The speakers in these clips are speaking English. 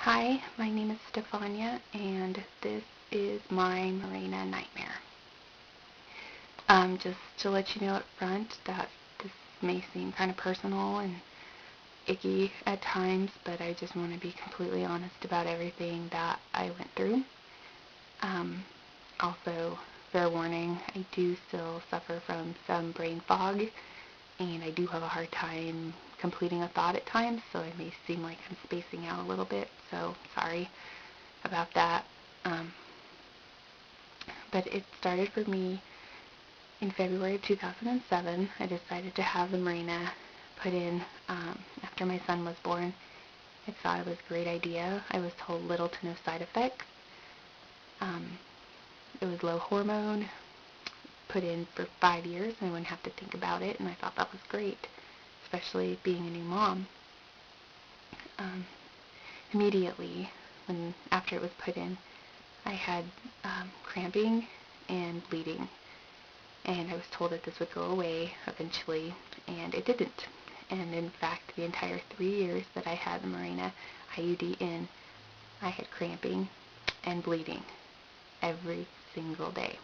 Hi, my name is Stefania, and this is my Mirena Nightmare. Just to let you know up front that this may seem kind of personal and icky at times, but I just want to be completely honest about everything that I went through. Um, Also, fair warning, I do still suffer from some brain fog, and I do have a hard time completing a thought at times, so it may seem like I'm spacing out a little bit, so sorry about that. Um, but it started for me in February of 2007. I decided to have the Mirena put in after my son was born. I thought it was a great idea. I was told little to no side effects. Um, it was low hormone, put in for 5 years, and I wouldn't have to think about it, and I thought that was great, especially being a new mom. Um, Immediately, after it was put in, I had cramping and bleeding, and I was told that this would go away eventually, and it didn't. And in fact, the entire 3 years that I had the Mirena IUD in, I had cramping and bleeding every single day.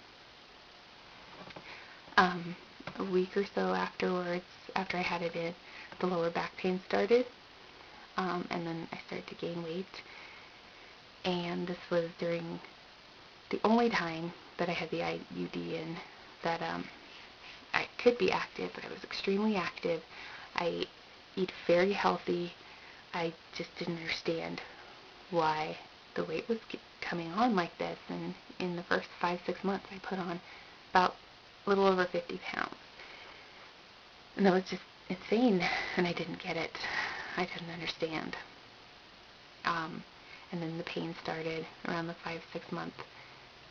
A week or so afterwards, after I had it in, the lower back pain started, and then I started to gain weight, and this was during the only time that I had the IUD in that I could be active, but I was extremely active. I eat very healthy. I just didn't understand why the weight was coming on like this, and in the first 5-6 months I put on about a little over 50 pounds. And that was just insane, and I didn't get it. I didn't understand. And then the pain started around the 5-6 month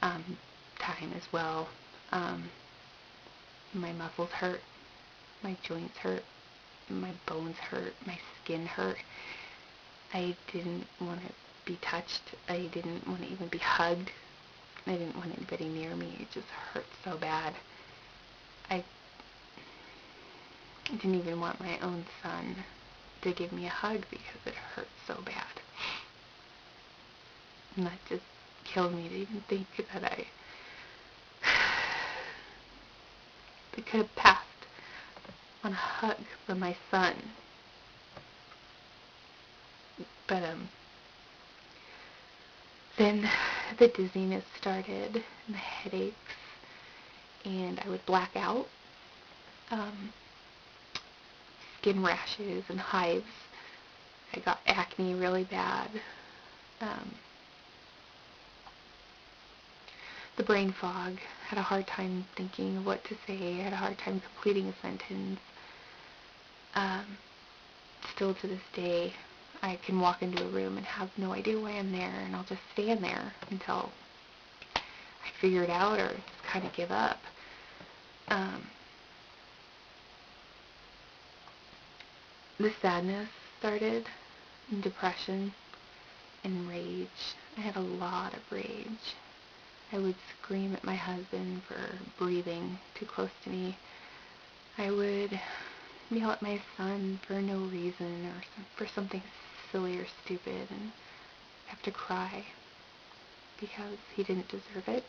time as well. My muscles hurt, my joints hurt, my bones hurt, my skin hurt. I didn't want to be touched. I didn't want to even be hugged. I didn't want anybody near me. It just hurt so bad. I didn't even want my own son to give me a hug because it hurt so bad. And that just killed me to even think that I could have passed on a hug from my son. But then the dizziness started, and the headaches, and I would black out. Skin rashes and hives. I got acne really bad. Um, the brain fog. Had a hard time thinking of what to say. Had a hard time completing a sentence. Still to this day, I can walk into a room and have no idea why I'm there, and I'll just stand there until I figure it out or just kind of give up. The sadness started, and depression, and rage. I had a lot of rage. I would scream at my husband for breathing too close to me. I would yell at my son for no reason or for something silly or stupid and have to cry because he didn't deserve it.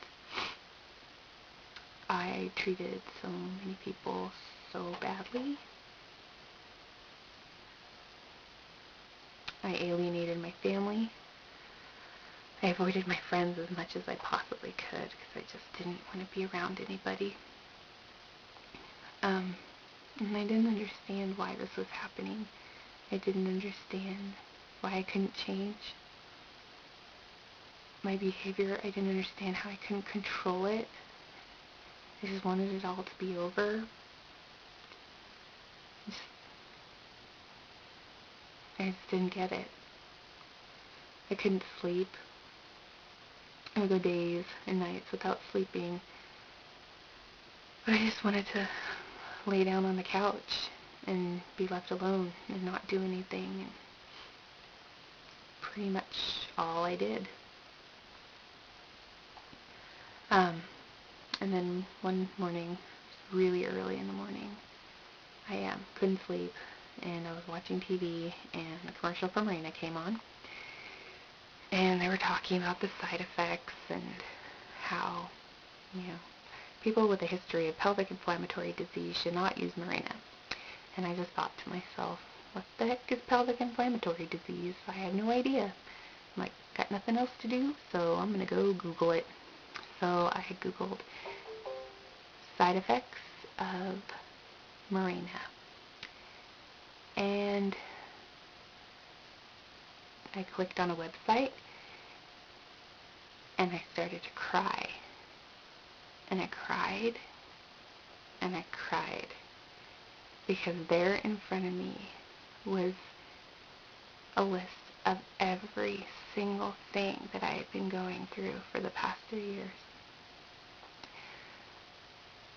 I treated so many people so badly. I alienated my family. I avoided my friends as much as I possibly could because I just didn't want to be around anybody. And I didn't understand why this was happening. I didn't understand why I couldn't change my behavior. I didn't understand how I couldn't control it. I just wanted it all to be over. I just didn't get it. I couldn't sleep. I would go days and nights without sleeping. But I just wanted to lay down on the couch and be left alone and not do anything. And pretty much all I did. And then one morning, really early in the morning, I couldn't sleep, and I was watching TV, and a commercial for Mirena came on. And they were talking about the side effects and how, people with a history of pelvic inflammatory disease should not use Mirena. And I just thought to myself, what the heck is pelvic inflammatory disease? I have no idea. I'm like, got nothing else to do, so I'm going to go Google it. So I Googled side effects of Mirena. And I clicked on a website, and I started to cry. And I cried, and I cried, because there in front of me was a list of every single thing that I had been going through for the past 3 years.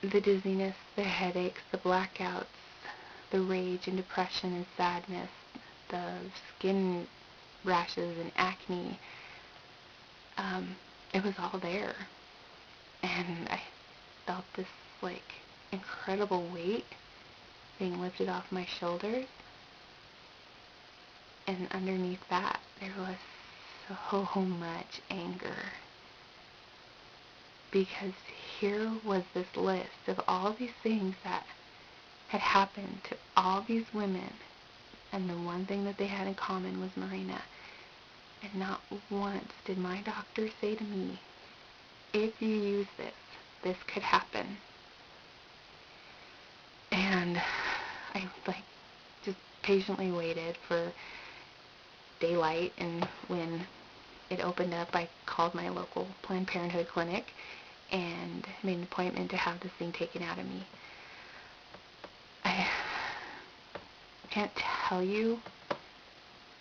The dizziness, the headaches, the blackouts, the rage and depression and sadness, the skin rashes and acne. It was all there. And I felt this, incredible weight being lifted off my shoulders. And underneath that, there was so much anger. Because here was this list of all these things that had happened to all these women, and the one thing that they had in common was Mirena. And not once did my doctor say to me, if you use this, this could happen. And I just patiently waited for daylight, and when it opened up, I called my local Planned Parenthood clinic and made an appointment to have this thing taken out of me. I can't tell you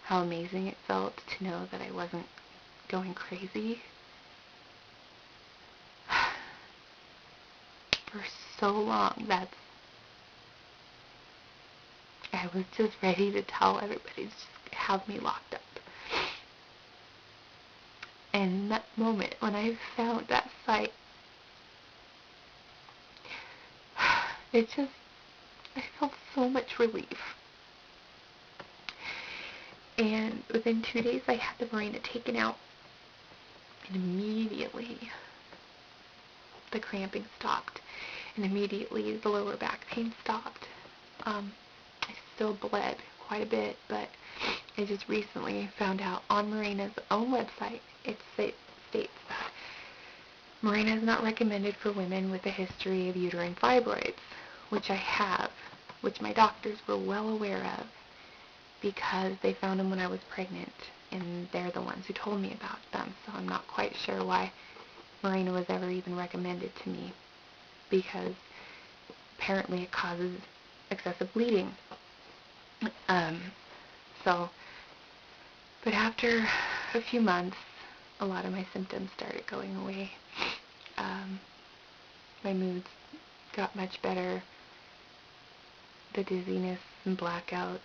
how amazing it felt to know that I wasn't going crazy. For so long, I was just ready to tell everybody to just have me locked up. And that moment when I found that site, I felt so much relief. And within 2 days, I had the Mirena taken out, and immediately the cramping stopped, and immediately the lower back pain stopped. I still bled quite a bit, but I just recently found out on Mirena's own website, it states that Mirena is not recommended for women with a history of uterine fibroids, which I have, which my doctors were well aware of, because they found them when I was pregnant, and they're the ones who told me about them. So I'm not quite sure why Mirena was ever even recommended to me, because apparently it causes excessive bleeding. But after a few months, a lot of my symptoms started going away. My moods got much better. The dizziness and blackouts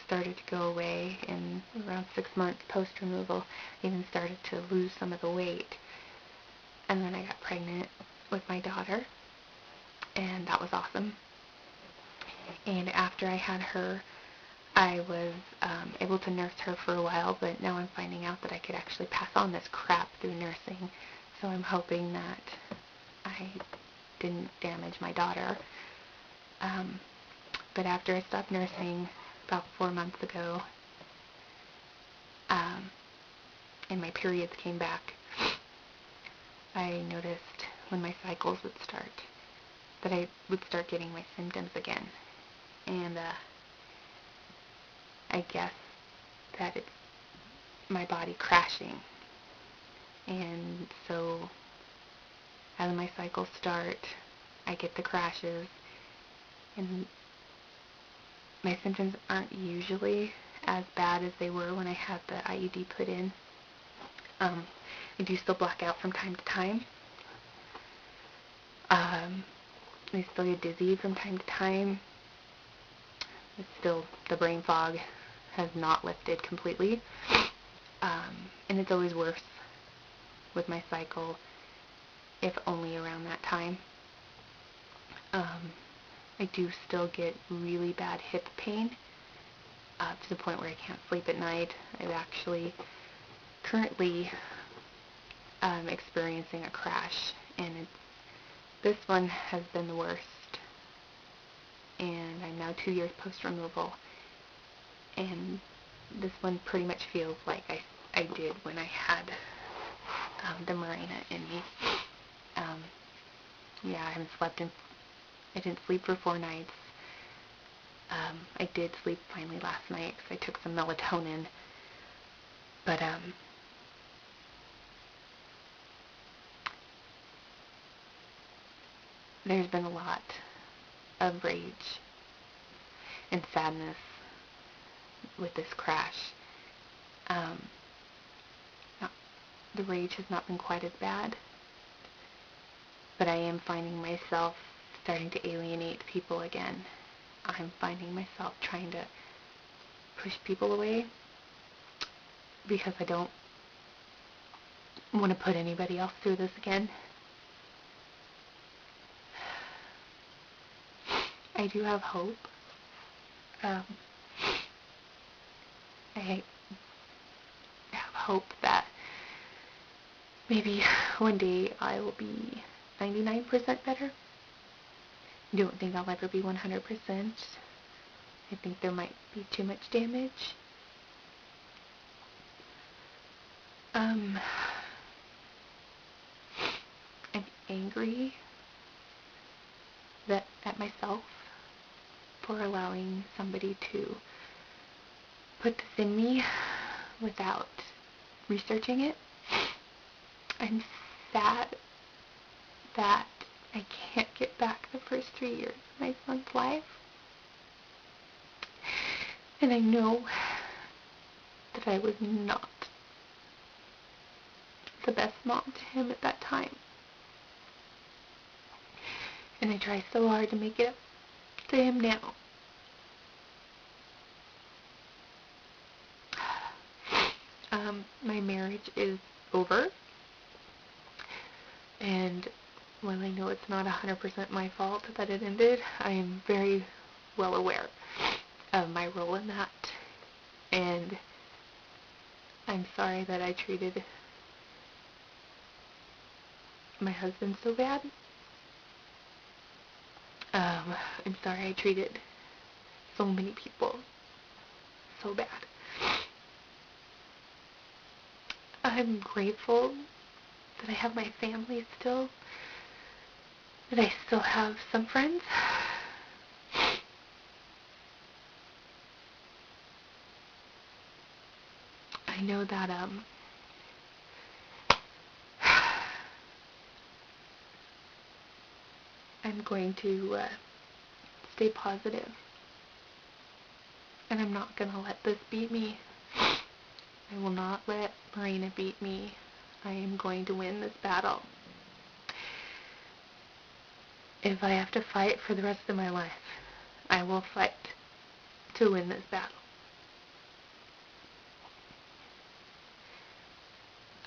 started to go away, and around 6 months post-removal, I even started to lose some of the weight. And then I got pregnant with my daughter, and that was awesome. And after I had her, I was able to nurse her for a while, but now I'm finding out that I could actually pass on this crap through nursing. So I'm hoping that I didn't damage my daughter. But after I stopped nursing about 4 months ago, and my periods came back, I noticed when my cycles would start that I would start getting my symptoms again. And I guess that it's my body crashing. And so as my cycles start, I get the crashes, and my symptoms aren't usually as bad as they were when I had the IUD put in. I do still black out from time to time. I still get dizzy from time to time. It's still, the brain fog has not lifted completely. And it's always worse with my cycle, if only around that time. I do still get really bad hip pain, to the point where I can't sleep at night. I've actually currently experiencing a crash, and this one has been the worst. And I'm now 2 years post-removal, and this one pretty much feels like I did when I had the Mirena in me. Yeah, I didn't sleep for 4 nights. I did sleep finally last night because I took some melatonin, but there's been a lot of rage and sadness with this crash. The rage has not been quite as bad, but I am finding myself starting to alienate people again. I'm finding myself trying to push people away because I don't want to put anybody else through this again. I do have hope. I have hope that maybe one day I will be 99% better. I don't think I'll ever be 100%. I think there might be too much damage. I'm angry at myself for allowing somebody to put this in me without researching it. I'm sad that I can't get back the first 3 years of my son's life. And I know that I was not the best mom to him at that time. And I try so hard to make it up to him now. My marriage is over. And while I know it's not 100% my fault that it ended, I am very well aware of my role in that. And I'm sorry that I treated my husband so bad. I'm sorry I treated so many people so bad. I'm grateful that I have my family still, that I still have some friends. I know that I'm going to stay positive, and I'm not going to let this beat me. I will not let Mirena beat me. I am going to win this battle. If I have to fight for the rest of my life, I will fight to win this battle.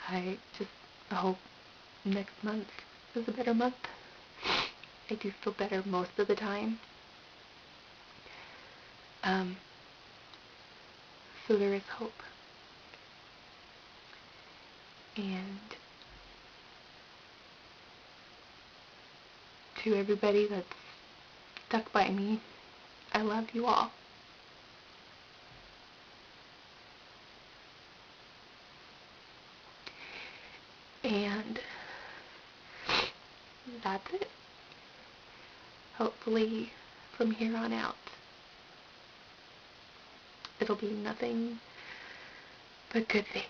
I just hope next month is a better month. I do feel better most of the time. So there is hope. And to everybody that's stuck by me, I love you all. And that's it. Hopefully, from here on out, it'll be nothing but good things.